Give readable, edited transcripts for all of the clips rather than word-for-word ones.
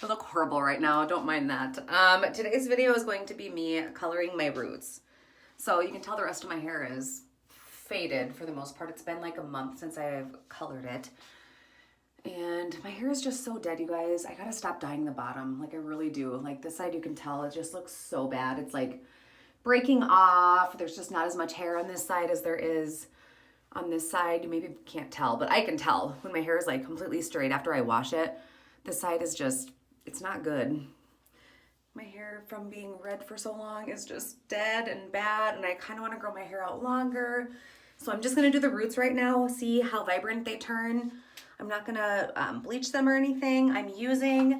I look horrible right now, don't mind that. Today's video is going to be me coloring my roots. So you can tell the rest of my hair is faded for the most part. It's been like a month since I've colored it. And my hair is just so dead, you guys. I gotta stop dyeing the bottom, like I really do. Like this side, you can tell it just looks so bad. It's like breaking off. There's just not as much hair on this side as there is on this side. You maybe can't tell, but I can tell when my hair is like completely straight after I wash it. This side is just, it's not good. My hair from being red for so long is just dead and bad, and I kind of want to grow my hair out longer. So I'm just going to do the roots right now, see how vibrant they turn. I'm not going to bleach them or anything. I'm using,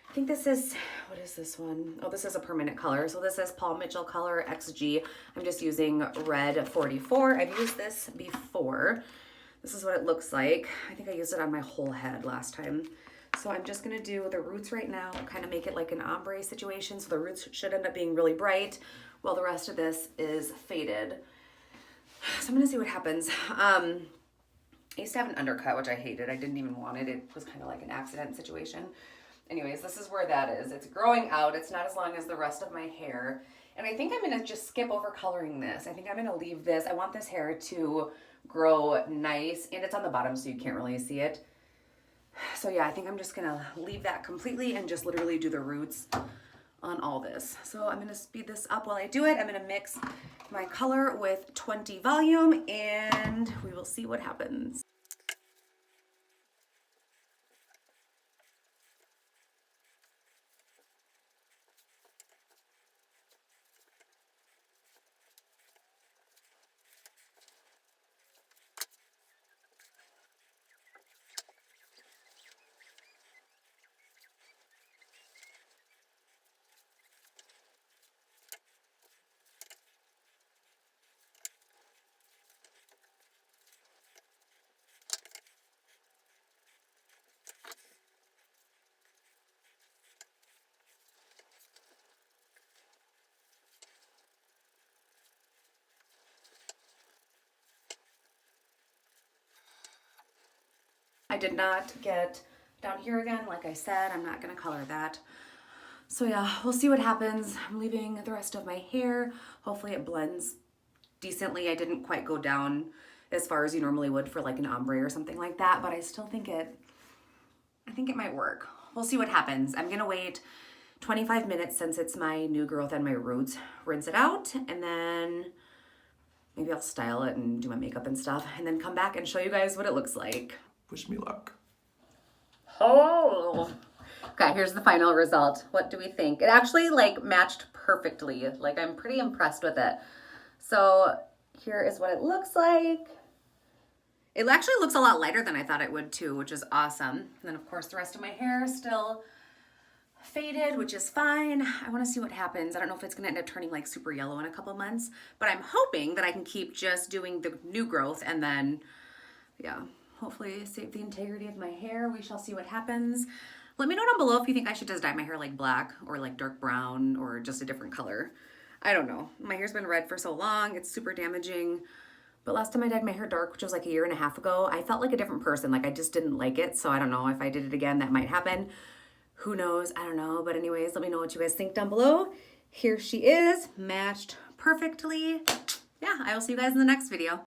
I think this is, what is this one? Oh, this is a permanent color. So this is Paul Mitchell Color XG. I'm just using red 44. I've used this before. This is what it looks like. I think I used it on my whole head last time. So I'm just gonna do the roots right now, kind of make it like an ombre situation. So the roots should end up being really bright while the rest of this is faded. So I'm gonna see what happens. I used to have an undercut, which I hated. I didn't even want it. It was kind of like an accident situation. Anyways, this is where that is. It's growing out. It's not as long as the rest of my hair. And I think I'm gonna just skip over coloring this. I think I'm gonna leave this. I want this hair to grow nice, and it's on the bottom so you can't really see it. So yeah, I think I'm just gonna leave that completely and just literally do the roots on all this. So I'm gonna speed this up while I do it. I'm gonna mix my color with 20 volume and we will see what happens. I did not get down here again. Like I said, I'm not gonna color that. So yeah, we'll see what happens. I'm leaving the rest of my hair. Hopefully it blends decently. I didn't quite go down as far as you normally would for like an ombre or something like that, but I still think I think it might work. We'll see what happens. I'm gonna wait 25 minutes since it's my new growth and my roots, rinse it out, and then maybe I'll style it and do my makeup and stuff, and then come back and show you guys what it looks like. Wish me luck. Oh, okay, here's the final result. What do we think? It actually like matched perfectly. Like I'm pretty impressed with it. So here is what it looks like. It actually looks a lot lighter than I thought it would too, which is awesome. And then of course the rest of my hair is still faded, which is fine. I want to see what happens. I don't know if it's going to end up turning like super yellow in a couple months, but I'm hoping that I can keep just doing the new growth and then, yeah, hopefully save the integrity of my hair. We shall see what happens. Let me know down below if you think I should just dye my hair like black or like dark brown or just a different color. I don't know. My hair's been red for so long. It's super damaging. But last time I dyed my hair dark, which was like a year and a half ago, I felt like a different person. Like I just didn't like it. So I don't know if I did it again, that might happen. Who knows? I don't know. But anyways, let me know what you guys think down below. Here she is, matched perfectly. Yeah, I will see you guys in the next video.